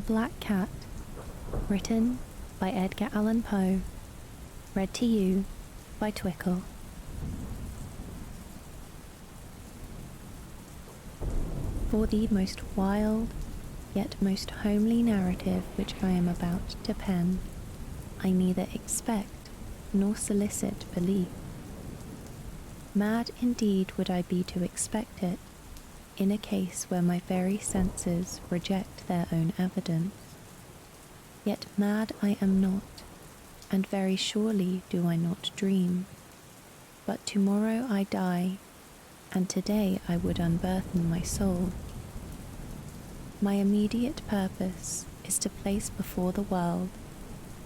The Black Cat, written by Edgar Allan Poe, read to you by Twickle. For the most wild, yet most homely narrative which I am about to pen, I neither expect nor solicit belief. Mad indeed would I be to expect it, in a case where my very senses reject their own evidence. Yet mad I am not, and very surely do I not dream. But tomorrow I die, and today I would unburthen my soul. My immediate purpose is to place before the world,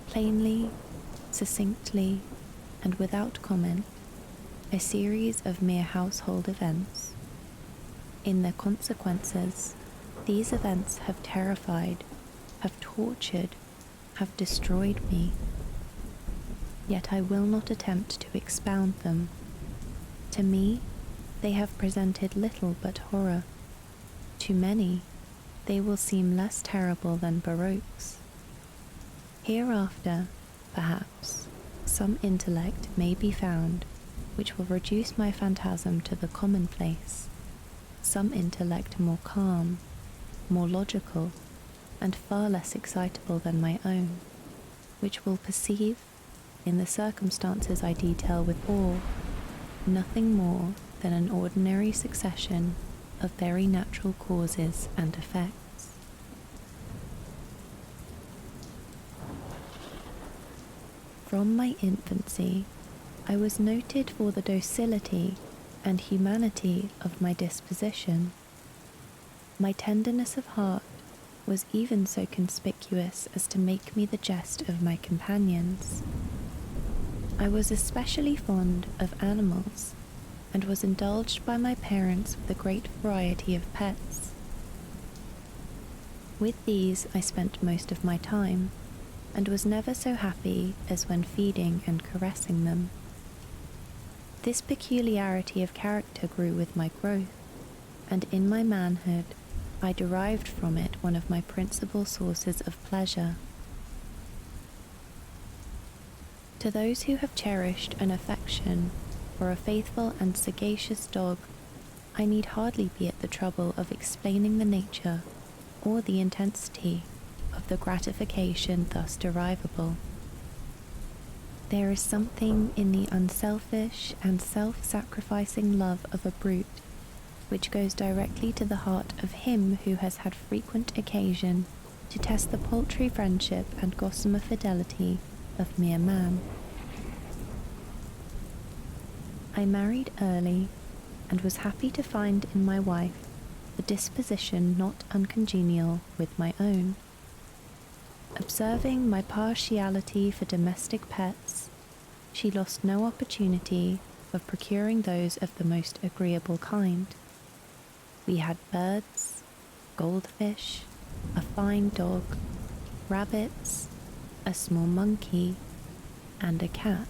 plainly, succinctly, and without comment, a series of mere household events. In their consequences, these events have terrified, have tortured, have destroyed me. Yet I will not attempt to expound them. To me, they have presented little but horror. To many, they will seem less terrible than Baroque's. Hereafter, perhaps, some intellect may be found which will reduce my phantasm to the commonplace, some intellect more calm, more logical, and far less excitable than my own, which will perceive, in the circumstances I detail with awe, nothing more than an ordinary succession of very natural causes and effects. From my infancy, I was noted for the docility and humanity of my disposition. My tenderness of heart was even so conspicuous as to make me the jest of my companions. I was especially fond of animals, and was indulged by my parents with a great variety of pets. With these I spent most of my time, and was never so happy as when feeding and caressing them. This peculiarity of character grew with my growth, and in my manhood I derived from it one of my principal sources of pleasure. To those who have cherished an affection for a faithful and sagacious dog, I need hardly be at the trouble of explaining the nature or the intensity of the gratification thus derivable. There is something in the unselfish and self-sacrificing love of a brute which goes directly to the heart of him who has had frequent occasion to test the paltry friendship and gossamer fidelity of mere man. I married early, and was happy to find in my wife a disposition not uncongenial with my own. Observing my partiality for domestic pets, she lost no opportunity of procuring those of the most agreeable kind. We had birds, goldfish, a fine dog, rabbits, a small monkey, and a cat.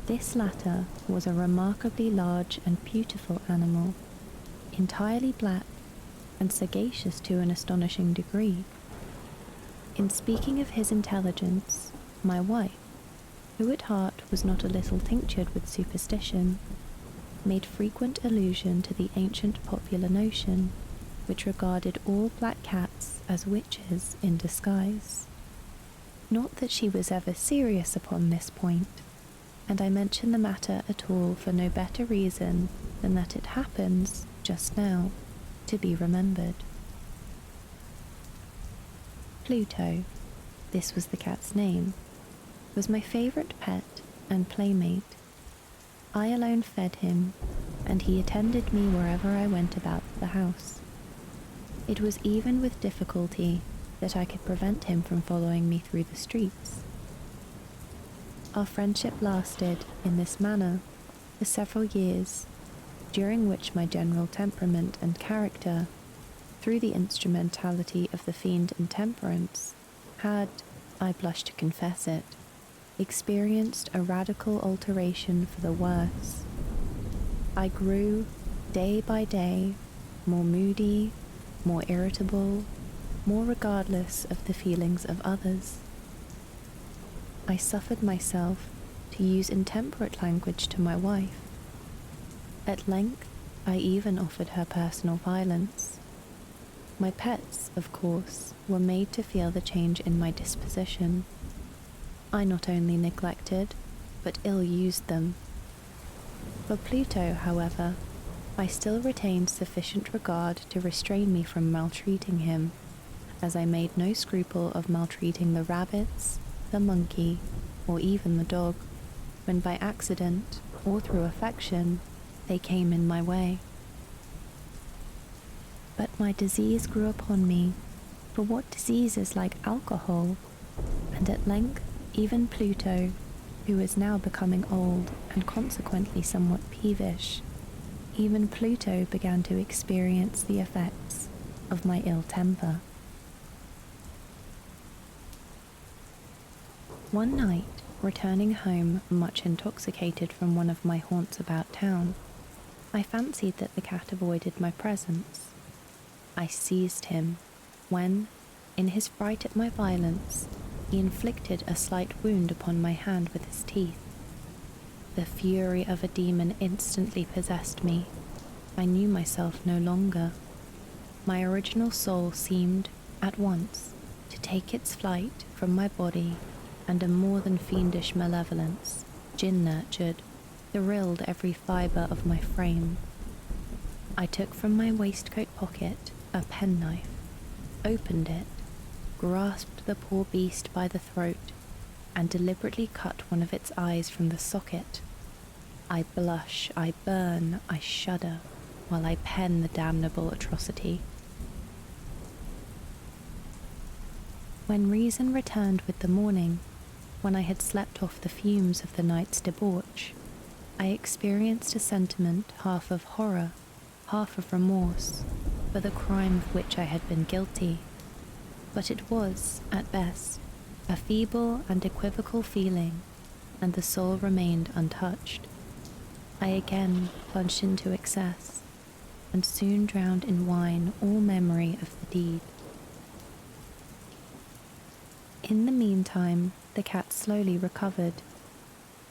This latter was a remarkably large and beautiful animal, entirely black and sagacious to an astonishing degree. In speaking of his intelligence, my wife, who at heart was not a little tinctured with superstition, made frequent allusion to the ancient popular notion, which regarded all black cats as witches in disguise. Not that she was ever serious upon this point, and I mention the matter at all for no better reason than that it happens, just now, to be remembered. Pluto, this was the cat's name, was my favourite pet and playmate. I alone fed him, and he attended me wherever I went about the house. It was even with difficulty that I could prevent him from following me through the streets. Our friendship lasted, in this manner, for several years, during which my general temperament and character, through the instrumentality of the fiend Intemperance, had, I blush to confess it, experienced a radical alteration for the worse. I grew, day by day, more moody, more irritable, more regardless of the feelings of others. I suffered myself to use intemperate language to my wife. At length, I even offered her personal violence. My pets, of course, were made to feel the change in my disposition. I not only neglected, but ill-used them. For Pluto, however, I still retained sufficient regard to restrain me from maltreating him, as I made no scruple of maltreating the rabbits, the monkey, or even the dog, when by accident, or through affection, they came in my way. But my disease grew upon me, for what disease is like alcohol? And at length, even Pluto, who is now becoming old and consequently somewhat peevish, even Pluto began to experience the effects of my ill temper. One night, returning home much intoxicated from one of my haunts about town, I fancied that the cat avoided my presence. I seized him, when, in his fright at my violence, he inflicted a slight wound upon my hand with his teeth. The fury of a demon instantly possessed me. I knew myself no longer. My original soul seemed, at once, to take its flight from my body, and a more than fiendish malevolence, gin-nurtured, thrilled every fibre of my frame. I took from my waistcoat pocket a penknife, opened it, grasped the poor beast by the throat, and deliberately cut one of its eyes from the socket. I blush, I burn, I shudder, while I pen the damnable atrocity. When reason returned with the morning, when I had slept off the fumes of the night's debauch, I experienced a sentiment half of horror, half of remorse, for the crime of which I had been guilty. But it was, at best, a feeble and equivocal feeling, and the soul remained untouched. I again plunged into excess, and soon drowned in wine all memory of the deed. In the meantime, the cat slowly recovered.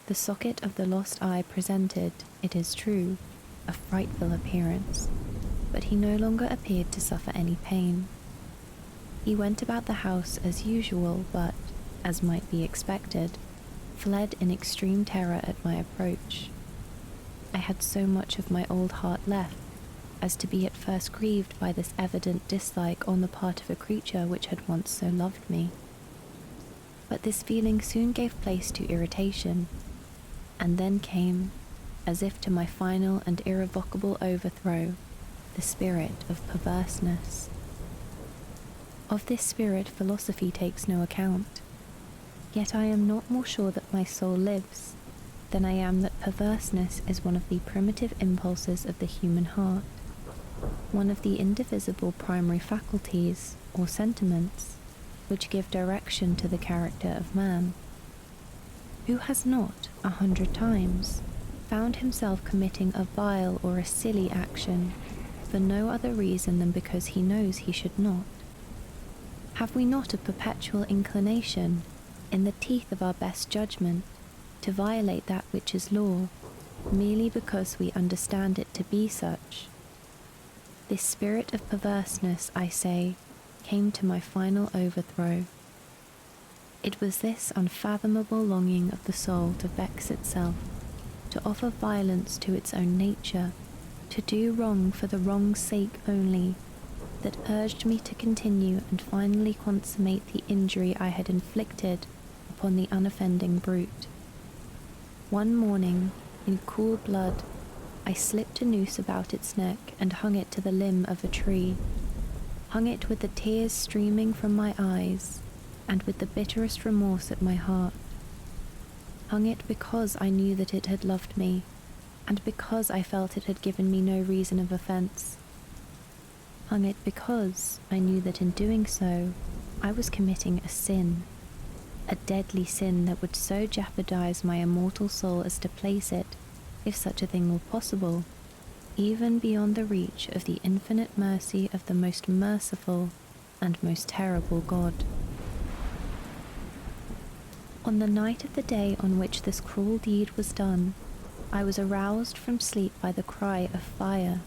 The socket of the lost eye presented, it is true, a frightful appearance, but he no longer appeared to suffer any pain. He went about the house as usual, but, as might be expected, fled in extreme terror at my approach. I had so much of my old heart left, as to be at first grieved by this evident dislike on the part of a creature which had once so loved me. But this feeling soon gave place to irritation, and then came, as if to my final and irrevocable overthrow, the spirit of perverseness. Of this spirit philosophy takes no account, yet I am not more sure that my soul lives than I am that perverseness is one of the primitive impulses of the human heart, one of the indivisible primary faculties, or sentiments, which give direction to the character of man. Who has not, 100 times, found himself committing a vile or a silly action for no other reason than because he knows he should not? Have we not a perpetual inclination, in the teeth of our best judgment, to violate that which is law, merely because we understand it to be such? This spirit of perverseness, I say, came to my final overthrow. It was this unfathomable longing of the soul to vex itself, to offer violence to its own nature, to do wrong for the wrong's sake only, that urged me to continue and finally consummate the injury I had inflicted upon the unoffending brute. One morning, in cool blood, I slipped a noose about its neck and hung it to the limb of a tree, hung it with the tears streaming from my eyes, and with the bitterest remorse at my heart. Hung it because I knew that it had loved me, and because I felt it had given me no reason of offence. Hung it because I knew that in doing so, I was committing a sin, a deadly sin that would so jeopardize my immortal soul as to place it, if such a thing were possible, even beyond the reach of the infinite mercy of the most merciful and most terrible god. On the night of the day on which this cruel deed was done, I was aroused from sleep by the cry of fire.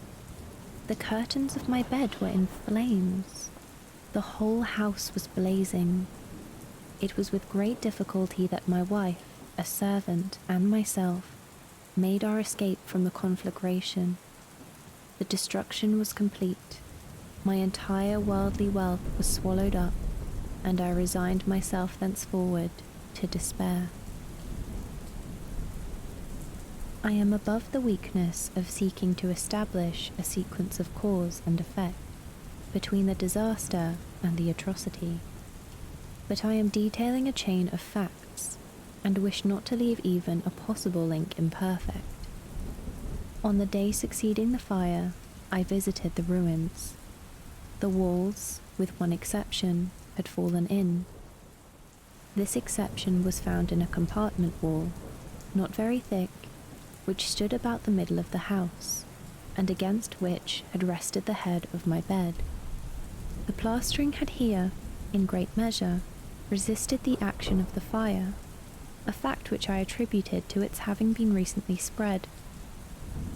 The curtains of my bed were in flames. The whole house was blazing. It was with great difficulty that my wife, a servant, and myself made our escape from the conflagration. The destruction was complete. My entire worldly wealth was swallowed up, and I resigned myself thenceforward to despair. I am above the weakness of seeking to establish a sequence of cause and effect between the disaster and the atrocity, but I am detailing a chain of facts and wish not to leave even a possible link imperfect. On the day succeeding the fire, I visited the ruins. The walls, with one exception, had fallen in. This exception was found in a compartment wall, not very thick, which stood about the middle of the house, and against which had rested the head of my bed. The plastering had here, in great measure, resisted the action of the fire, a fact which I attributed to its having been recently spread.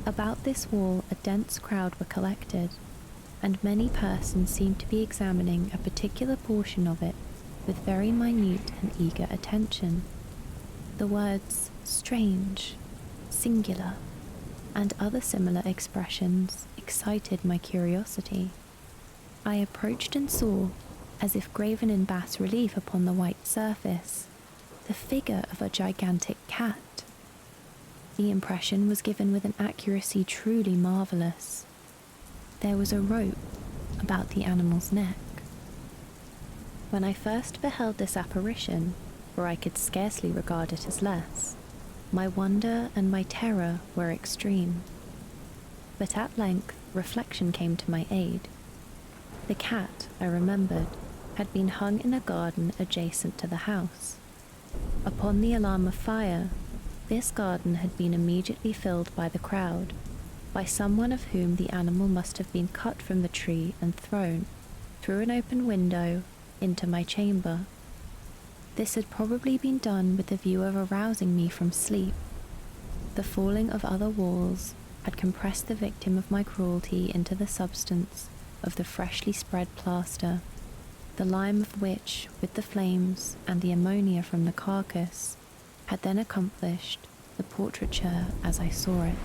About this wall a dense crowd were collected, and many persons seemed to be examining a particular portion of it with very minute and eager attention. The words strange, singular, and other similar expressions excited my curiosity. I approached and saw, as if graven in bas relief upon the white surface, the figure of a gigantic cat. The impression was given with an accuracy truly marvellous. There was a rope about the animal's neck. When I first beheld this apparition, for I could scarcely regard it as less, my wonder and my terror were extreme. But at length reflection came to my aid. The cat, I remembered, had been hung in a garden adjacent to the house. Upon the alarm of fire, this garden had been immediately filled by the crowd, by someone of whom the animal must have been cut from the tree and thrown, through an open window, into my chamber. This had probably been done with the view of arousing me from sleep. The falling of other walls had compressed the victim of my cruelty into the substance of the freshly spread plaster, the lime of which, with the flames and the ammonia from the carcass, had then accomplished the portraiture as I saw it.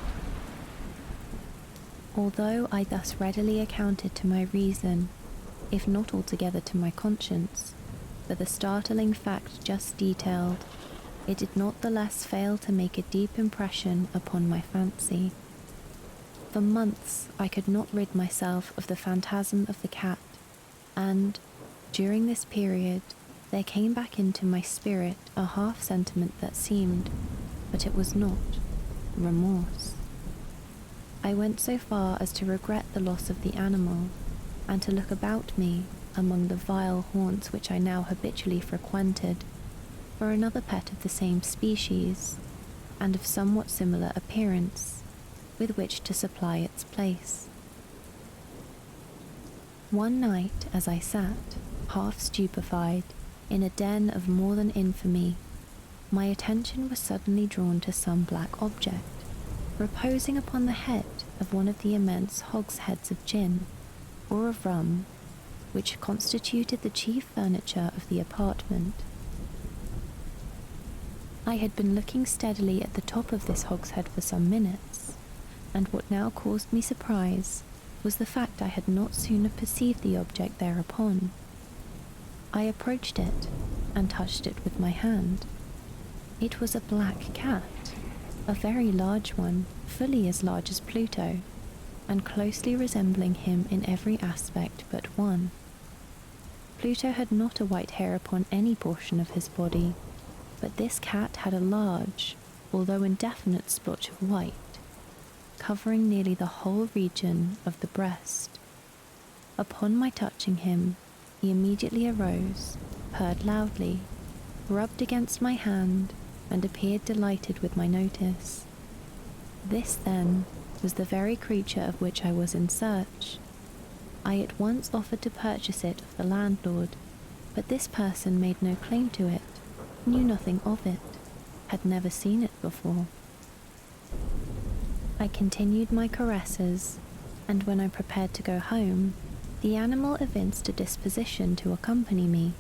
Although I thus readily accounted to my reason, if not altogether to my conscience, for the startling fact just detailed, it did not the less fail to make a deep impression upon my fancy. For months I could not rid myself of the phantasm of the cat, and, during this period, there came back into my spirit a half-sentiment that seemed, but it was not, remorse. I went so far as to regret the loss of the animal, and to look about me, among the vile haunts which I now habitually frequented, for another pet of the same species, and of somewhat similar appearance, with which to supply its place. One night, as I sat, half stupefied, in a den of more than infamy, my attention was suddenly drawn to some black object, reposing upon the head of one of the immense hogsheads of gin, or of rum, which constituted the chief furniture of the apartment. I had been looking steadily at the top of this hogshead for some minutes, and what now caused me surprise was the fact I had not sooner perceived the object thereupon. I approached it, and touched it with my hand. It was a black cat, a very large one, fully as large as Pluto, and closely resembling him in every aspect but one. Pluto had not a white hair upon any portion of his body, but this cat had a large, although indefinite splotch of white, covering nearly the whole region of the breast. Upon my touching him, he immediately arose, purred loudly, rubbed against my hand, and appeared delighted with my notice. This, then, was the very creature of which I was in search. I at once offered to purchase it of the landlord, but this person made no claim to it, knew nothing of it, had never seen it before. I continued my caresses, and when I prepared to go home, the animal evinced a disposition to accompany me.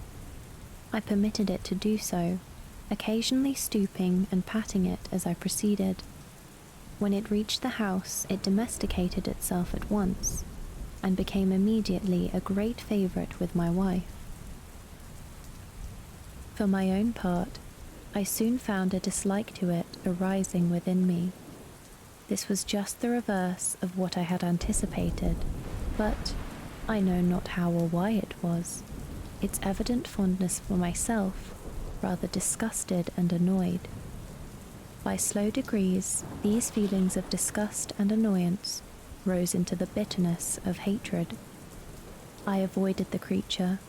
I permitted it to do so, occasionally stooping and patting it as I proceeded. When it reached the house, it domesticated itself at once, and became immediately a great favourite with my wife. For my own part, I soon found a dislike to it arising within me. This was just the reverse of what I had anticipated, but I know not how or why it was. Its evident fondness for myself rather disgusted and annoyed. By slow degrees, these feelings of disgust and annoyance rose into the bitterness of hatred. I avoided the creature,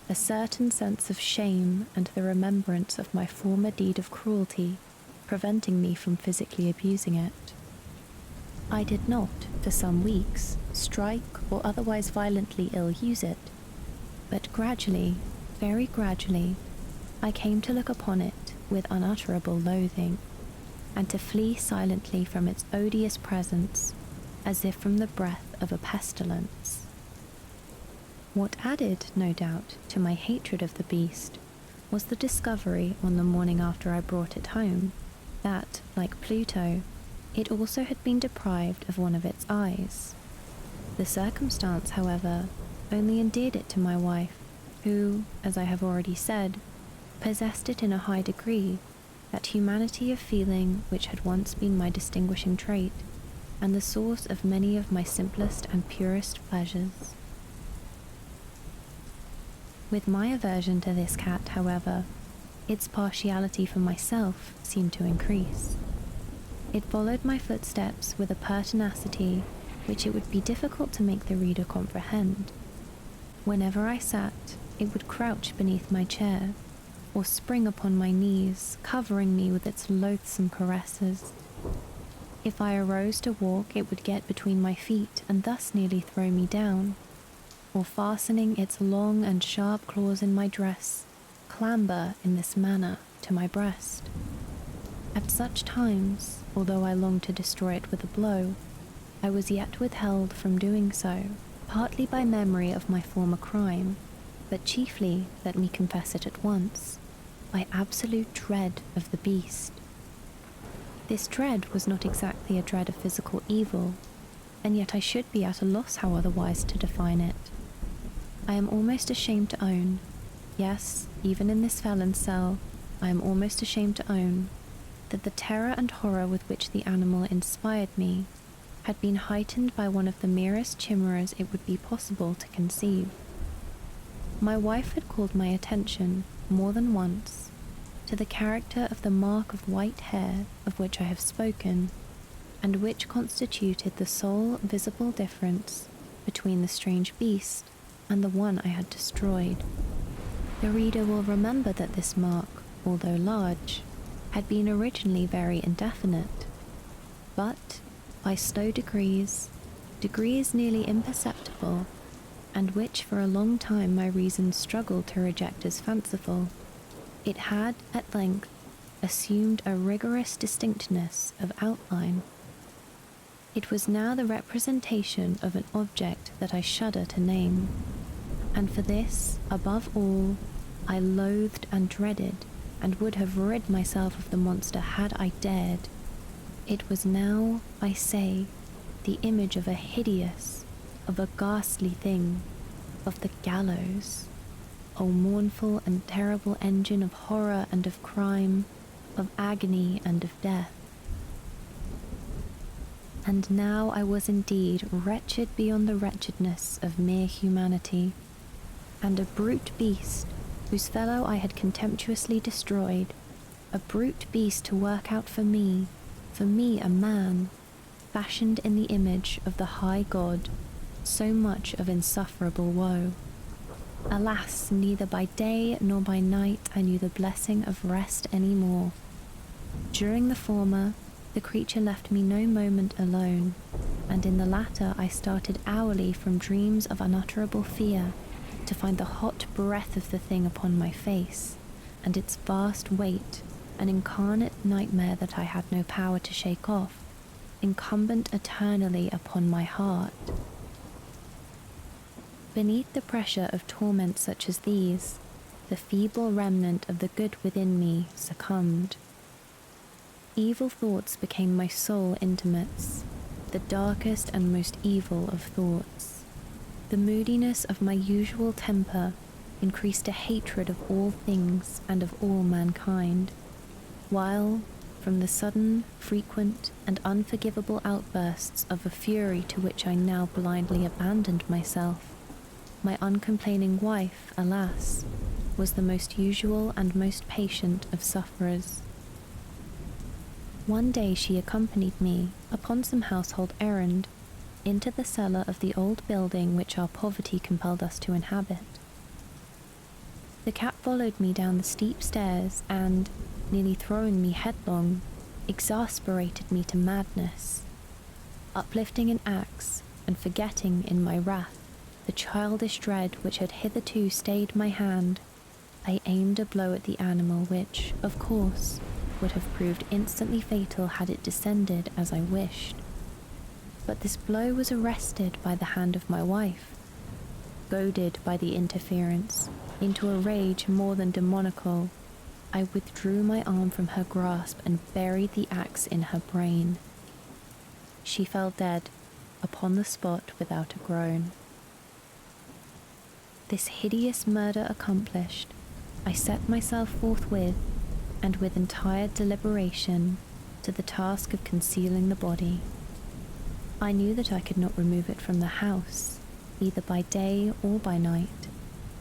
a certain sense of shame and the remembrance of my former deed of cruelty preventing me from physically abusing it. I did not, for some weeks, strike or otherwise violently ill-use it, but gradually, very gradually, I came to look upon it with unutterable loathing, and to flee silently from its odious presence, as if from the breath of a pestilence. What added, no doubt, to my hatred of the beast was the discovery on the morning after I brought it home that, like Pluto, it also had been deprived of one of its eyes. The circumstance, however, only endeared it to my wife, who, as I have already said, possessed it in a high degree, that humanity of feeling which had once been my distinguishing trait, and the source of many of my simplest and purest pleasures. With my aversion to this cat, however, its partiality for myself seemed to increase. It followed my footsteps with a pertinacity which it would be difficult to make the reader comprehend. Whenever I sat, it would crouch beneath my chair, or spring upon my knees, covering me with its loathsome caresses. If I arose to walk, it would get between my feet and thus nearly throw me down, or fastening its long and sharp claws in my dress, clamber in this manner to my breast. At such times, although I longed to destroy it with a blow, I was yet withheld from doing so, partly by memory of my former crime, but chiefly, let me confess it at once, by absolute dread of the beast. This dread was not exactly a dread of physical evil, and yet I should be at a loss how otherwise to define it. I am almost ashamed to own, yes, even in this felon's cell, I am almost ashamed to own, that the terror and horror with which the animal inspired me had been heightened by one of the merest chimeras it would be possible to conceive. My wife had called my attention, more than once, to the character of the mark of white hair of which I have spoken, and which constituted the sole visible difference between the strange beast and the one I had destroyed. The reader will remember that this mark, although large, had been originally very indefinite, but by slow degrees nearly imperceptible, and which for a long time my reason struggled to reject as fanciful, it had at length assumed a rigorous distinctness of outline. It was now the representation of an object that I shudder to name, and for this, above all, I loathed and dreaded, and would have rid myself of the monster had I dared. It was now, I say, the image of a hideous, of a ghastly thing, of the gallows, O mournful and terrible engine of horror and of crime, of agony and of death. And now I was indeed wretched beyond the wretchedness of mere humanity, and a brute beast, whose fellow I had contemptuously destroyed, a brute beast to work out for me a man, fashioned in the image of the high God, so much of insufferable woe. Alas, neither by day nor by night I knew the blessing of rest any more. During the former, the creature left me no moment alone, and in the latter I started hourly from dreams of unutterable fear to find the hot breath of the thing upon my face, and its vast weight, an incarnate nightmare that I had no power to shake off, incumbent eternally upon my heart. Beneath the pressure of torments such as these, the feeble remnant of the good within me succumbed. Evil thoughts became my sole intimates, the darkest and most evil of thoughts. The moodiness of my usual temper increased a hatred of all things and of all mankind, while, from the sudden, frequent, and unforgivable outbursts of a fury to which I now blindly abandoned myself, my uncomplaining wife, alas, was the most usual and most patient of sufferers. One day she accompanied me, upon some household errand, into the cellar of the old building which our poverty compelled us to inhabit. The cat followed me down the steep stairs and, nearly throwing me headlong, exasperated me to madness. Uplifting an axe, and forgetting in my wrath the childish dread which had hitherto stayed my hand, I aimed a blow at the animal which, of course, would have proved instantly fatal had it descended as I wished. But this blow was arrested by the hand of my wife. Goaded by the interference into a rage more than demoniacal, I withdrew my arm from her grasp and buried the axe in her brain. She fell dead upon the spot without a groan. This hideous murder accomplished, I set myself forthwith, and with entire deliberation, to the task of concealing the body. I knew that I could not remove it from the house, either by day or by night,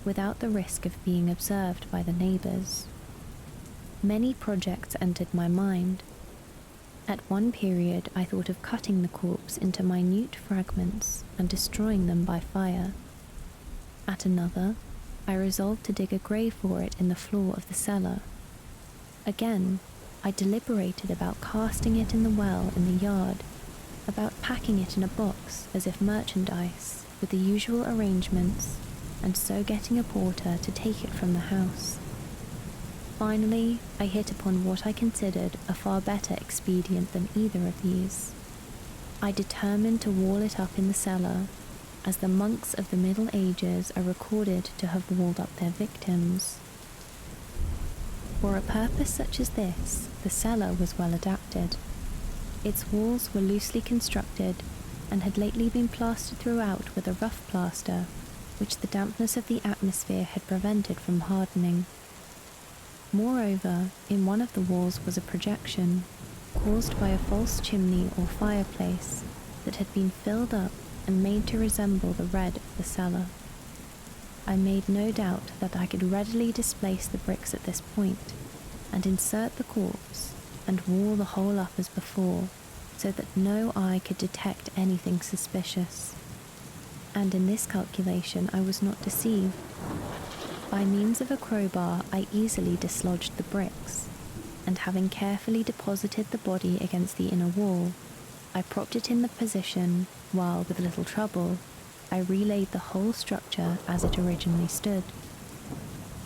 without the risk of being observed by the neighbours. Many projects entered my mind. At one period I thought of cutting the corpse into minute fragments and destroying them by fire. At another, I resolved to dig a grave for it in the floor of the cellar. Again, I deliberated about casting it in the well in the yard, about packing it in a box as if merchandise, with the usual arrangements, and so getting a porter to take it from the house. Finally, I hit upon what I considered a far better expedient than either of these. I determined to wall it up in the cellar, as the monks of the Middle Ages are recorded to have walled up their victims. For a purpose such as this, the cellar was well adapted. Its walls were loosely constructed, and had lately been plastered throughout with a rough plaster, which the dampness of the atmosphere had prevented from hardening. Moreover, in one of the walls was a projection, caused by a false chimney or fireplace, that had been filled up and made to resemble the red of the cellar. I made no doubt that I could readily displace the bricks at this point, and insert the corpse, and wall the whole up as before, so that no eye could detect anything suspicious. And in this calculation I was not deceived. By means of a crowbar I easily dislodged the bricks, and having carefully deposited the body against the inner wall, I propped it in the position, while, with little trouble, I relaid the whole structure as it originally stood.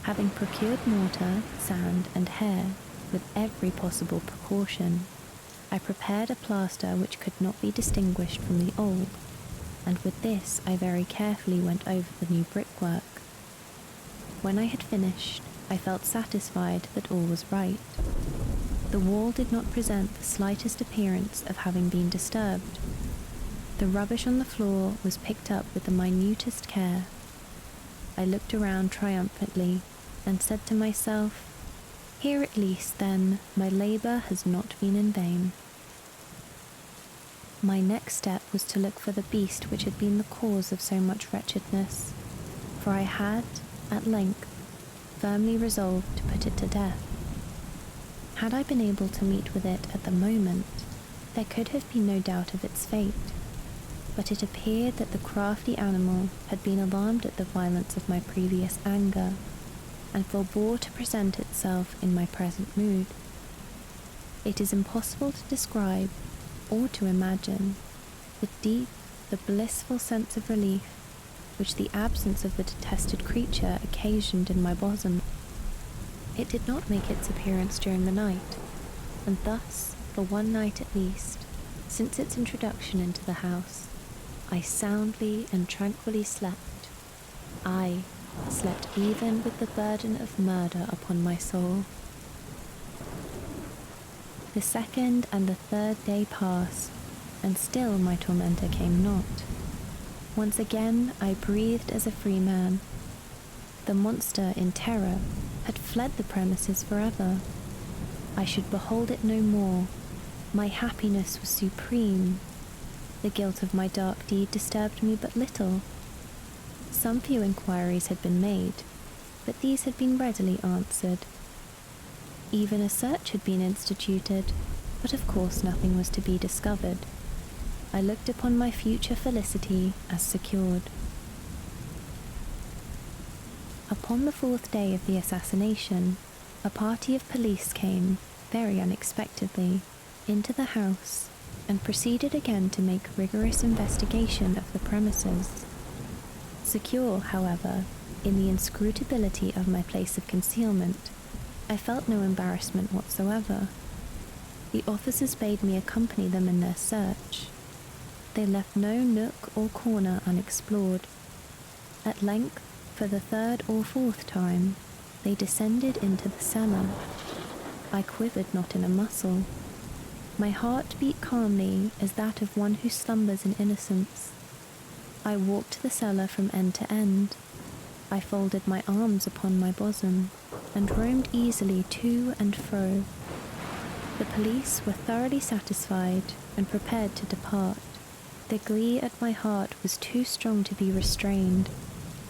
Having procured mortar, sand, and hair, with every possible precaution, I prepared a plaster which could not be distinguished from the old, and with this I very carefully went over the new brickwork. When I had finished, I felt satisfied that all was right. The wall did not present the slightest appearance of having been disturbed. The rubbish on the floor was picked up with the minutest care. I looked around triumphantly, and said to myself, "Here at least, then, my labour has not been in vain." My next step was to look for the beast which had been the cause of so much wretchedness, for I had, at length, firmly resolved to put it to death. Had I been able to meet with it at the moment, there could have been no doubt of its fate, but it appeared that the crafty animal had been alarmed at the violence of my previous anger, and forbore to present itself in my present mood. It is impossible to describe, or to imagine, the blissful sense of relief which the absence of the detested creature occasioned in my bosom. It did not make its appearance during the night, and thus, for one night at least, since its introduction into the house, I soundly and tranquilly slept. I slept even with the burden of murder upon my soul. The second and the third day passed, and still my tormentor came not. Once again I breathed as a free man. The monster, in terror, had fled the premises forever. I should behold it no more. My happiness was supreme. The guilt of my dark deed disturbed me but little. Some few inquiries had been made, but these had been readily answered. Even a search had been instituted, but of course nothing was to be discovered. I looked upon my future felicity as secured. Upon the fourth day of the assassination, a party of police came, very unexpectedly, into the house and proceeded again to make rigorous investigation of the premises. Secure, however, in the inscrutability of my place of concealment, I felt no embarrassment whatsoever. The officers bade me accompany them in their search. They left no nook or corner unexplored. At length, for the third or fourth time, they descended into the cellar. I quivered not in a muscle. My heart beat calmly as that of one who slumbers in innocence. I walked the cellar from end to end. I folded my arms upon my bosom, and roamed easily to and fro. The police were thoroughly satisfied and prepared to depart. The glee at my heart was too strong to be restrained.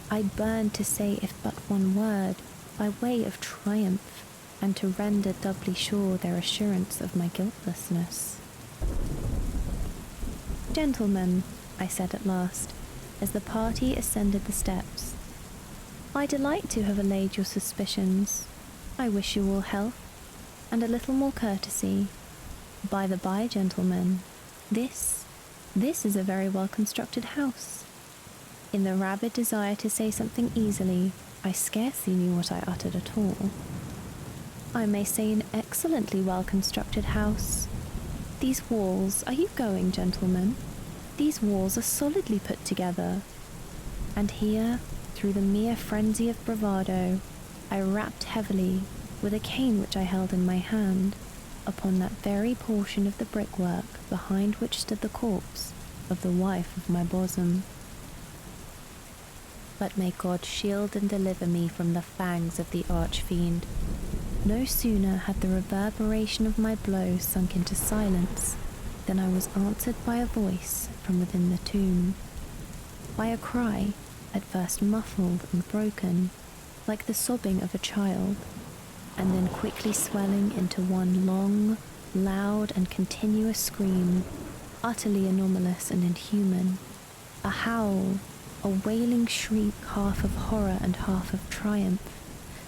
I burned to say if but one word, by way of triumph, and to render doubly sure their assurance of my guiltlessness. "Gentlemen," I said at last, as the party ascended the steps, "I delight to have allayed your suspicions. I wish you all health, and a little more courtesy. By the by, gentlemen, this is a very well-constructed house." In the rabid desire to say something easily, I scarcely knew what I uttered at all. "I may say an excellently well-constructed house. These walls, are you going, gentlemen? These walls are solidly put together." And here, through the mere frenzy of bravado, I rapped heavily, with a cane which I held in my hand, upon that very portion of the brickwork behind which stood the corpse of the wife of my bosom. But may God shield and deliver me from the fangs of the arch-fiend. No sooner had the reverberation of my blow sunk into silence than I was answered by a voice from within the tomb, by a cry, at first muffled and broken, like the sobbing of a child, and then quickly swelling into one long, loud and continuous scream, utterly anomalous and inhuman, a howl, a wailing shriek half of horror and half of triumph,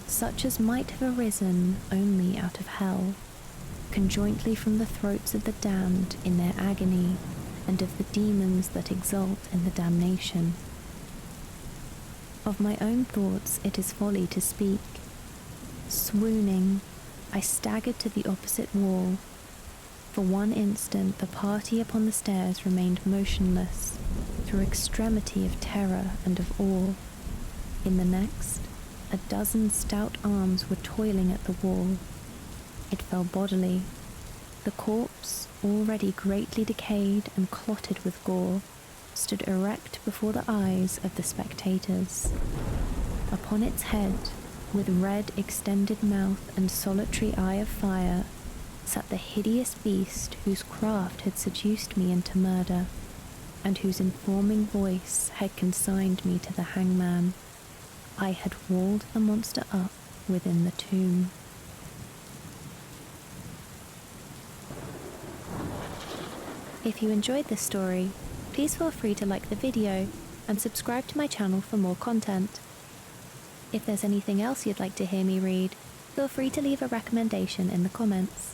such as might have arisen only out of hell, conjointly from the throats of the damned in their agony, and of the demons that exult in the damnation. Of my own thoughts it is folly to speak. Swooning, I staggered to the opposite wall. For one instant the party upon the stairs remained motionless, through extremity of terror and of awe. In the next, a dozen stout arms were toiling at the wall. It fell bodily. The corpse, already greatly decayed and clotted with gore, stood erect before the eyes of the spectators. Upon its head, with red extended mouth and solitary eye of fire, sat the hideous beast whose craft had seduced me into murder, and whose informing voice had consigned me to the hangman. I had walled the monster up within the tomb. If you enjoyed this story, please feel free to like the video and subscribe to my channel for more content. If there's anything else you'd like to hear me read, feel free to leave a recommendation in the comments.